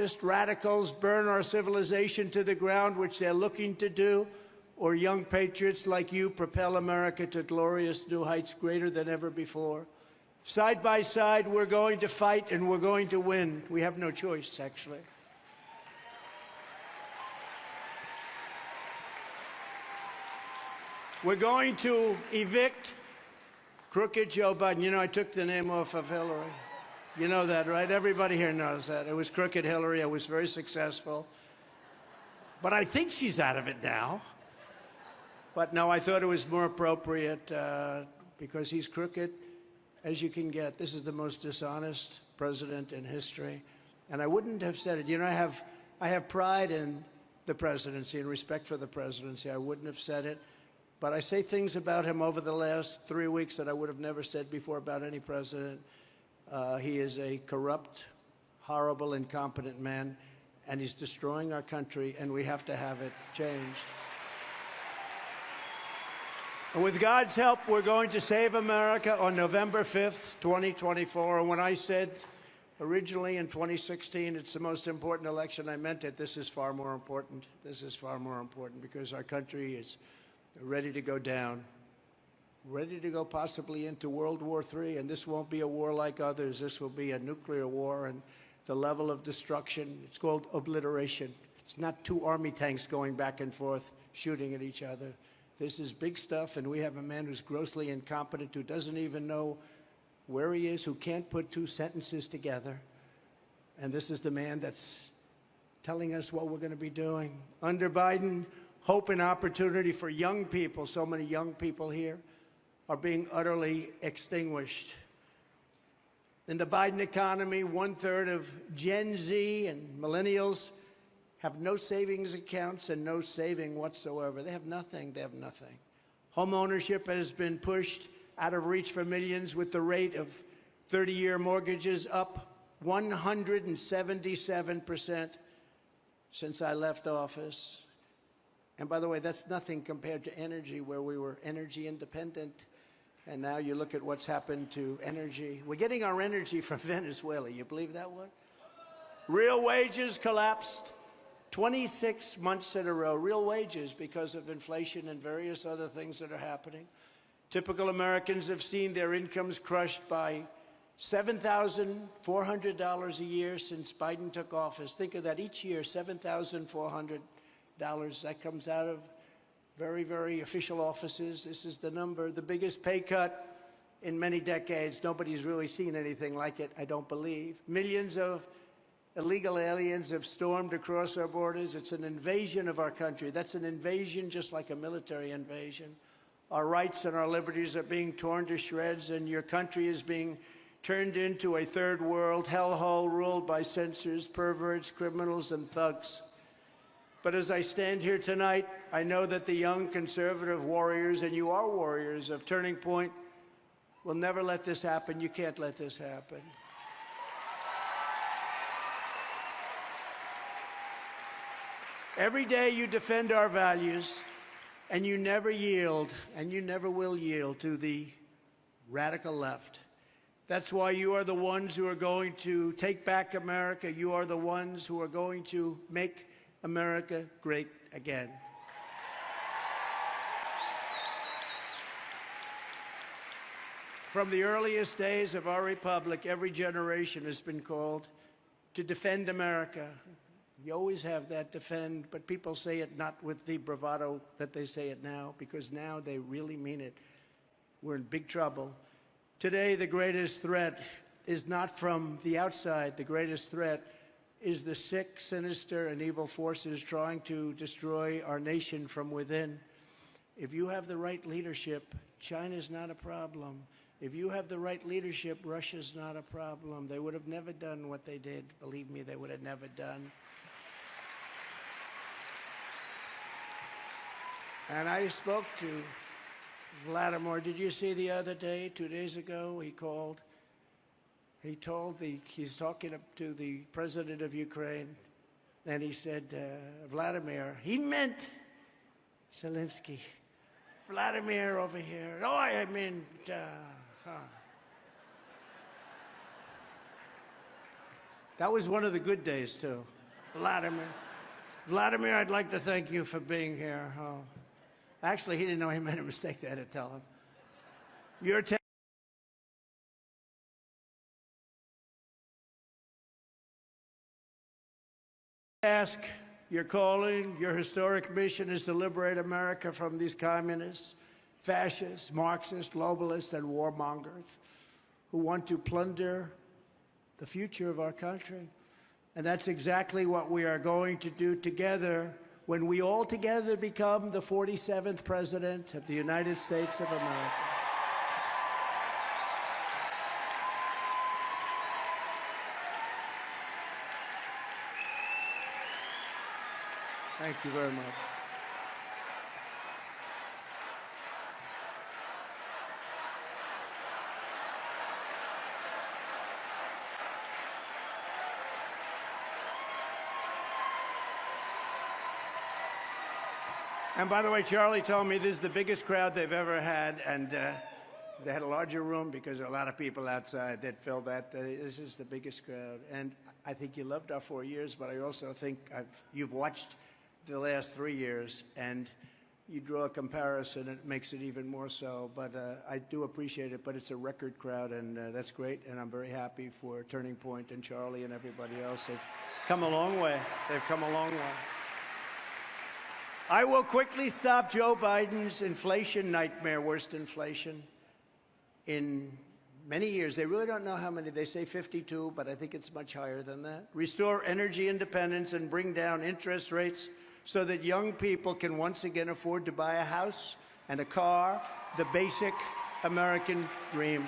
socialist radicals burn our civilization to the ground, which they're looking to do, or young patriots like you propel America to glorious new heights greater than ever before. Side by side, we're going to fight and we're going to win. We have no choice, actually. We're going to evict crooked Joe Biden. You know, I took the name off of Hillary. You know that, right? Everybody here knows that. It was crooked Hillary. I was very successful. But I think she's out of it now. But no, I thought it was more appropriate because he's crooked as you can get. This is the most dishonest president in history. And I wouldn't have said it. You know, I have pride in the presidency and respect for the presidency. I wouldn't have said it. But I say things about him over the last 3 weeks that I would have never said before about any president. He is a corrupt, horrible, incompetent man, and he's destroying our country, and we have to have it changed. And with God's help, we're going to save America on November 5th, 2024. And when I said originally in 2016, it's the most important election, I meant it. This is far more important. This is far more important because our country is ready to go down, ready to go possibly into World War III. And this won't be a war like others. This will be a nuclear war, and the level of destruction, it's called obliteration. It's not two army tanks going back and forth shooting at each other. This is big stuff, and we have a man who's grossly incompetent, who doesn't even know where he is, who can't put two sentences together. And this is the man that's telling us what we're going to be doing. Under Biden, hope and opportunity for young people, so many young people here, are being utterly extinguished. In the Biden economy, 1/3 of Gen Z and millennials have no savings accounts and no saving whatsoever. They have nothing. They have nothing. Home ownership has been pushed out of reach for millions, with the rate of 30-year mortgages up 177% since I left office. And by the way, that's nothing compared to energy, where we were energy independent. And now you look at what's happened to energy. We're getting our energy from Venezuela. You believe that one? Real wages collapsed 26 months in a row. Real wages, because of inflation and various other things that are happening. Typical Americans have seen their incomes crushed by $7,400 a year since Biden took office. Think of that, each year, $7,400. That comes out of very, very official offices. This is the number, the biggest pay cut in many decades. Nobody's really seen anything like it, I don't believe. Millions of illegal aliens have stormed across our borders. It's an invasion of our country. That's an invasion just like a military invasion. Our rights and our liberties are being torn to shreds, and your country is being turned into a third world hellhole ruled by censors, perverts, criminals, and thugs. But as I stand here tonight, I know that the young conservative warriors, and you are warriors of Turning Point, will never let this happen. You can't let this happen. Every day you defend our values, and you never yield, and you never will yield to the radical left. That's why you are the ones who are going to take back America. You are the ones who are going to make America great again. From the earliest days of our republic, every generation has been called to defend America. You always have that defend, but people say it not with the bravado that they say it now, because now they really mean it. We're in big trouble. Today, the greatest threat is not from the outside. The greatest threat is the sick, sinister, and evil forces trying to destroy our nation from within. If you have the right leadership, China's not a problem. If you have the right leadership, Russia's not a problem. They would have never done what they did. Believe me, they would have never done. And I spoke to Vladimir. Did you see the other day, 2 days ago, he's talking to the president of Ukraine, and he said, Vladimir, he meant Zelensky. Vladimir over here. Oh, I mean, That was one of the good days, too. Vladimir. Vladimir, I'd like to thank you for being here. Oh. Actually, he didn't know he made a mistake. They had to tell him. Your task, your calling, your historic mission is to liberate America from these communists, fascists, Marxists, globalists, and warmongers who want to plunder the future of our country. And that's exactly what we are going to do together when we all together become the 47th President of the United States of America. Thank you very much. And by the way, Charlie told me this is the biggest crowd they've ever had, and they had a larger room because there are a lot of people outside that filled that. This is the biggest crowd. And I think you loved our 4 years, but I also think you've watched the last 3 years, and you draw a comparison, it makes it even more so. But I do appreciate it, but it's a record crowd, and that's great, and I'm very happy for Turning Point and Charlie and everybody else. They've come a long way. They've come a long way. I will quickly stop Joe Biden's inflation nightmare, worst inflation in many years. They really don't know how many. They say 52, but I think it's much higher than that. Restore energy independence and bring down interest rates so that young people can once again afford to buy a house and a car, the basic American dream.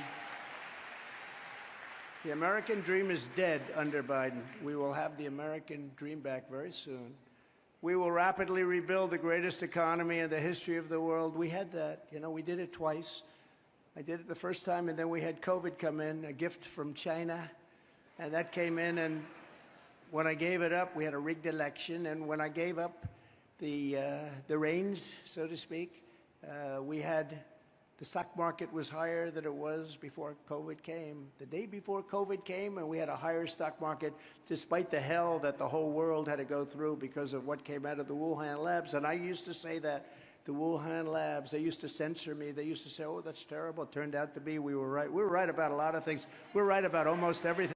The American dream is dead under Biden. We will have the American dream back very soon. We will rapidly rebuild the greatest economy in the history of the world. We had that. You know, we did it twice. I did it the first time, and then we had COVID come in, a gift from China. And that came in, and when I gave it up, we had a rigged election. And when I gave up the reins, so to speak, the stock market was higher than it was before COVID came. The day before COVID came, and we had a higher stock market, despite the hell that the whole world had to go through because of what came out of the Wuhan labs. And I used to say that the Wuhan labs, they used to censor me. They used to say, oh, that's terrible. It turned out to be we were right. We were right about a lot of things. We're right about almost everything.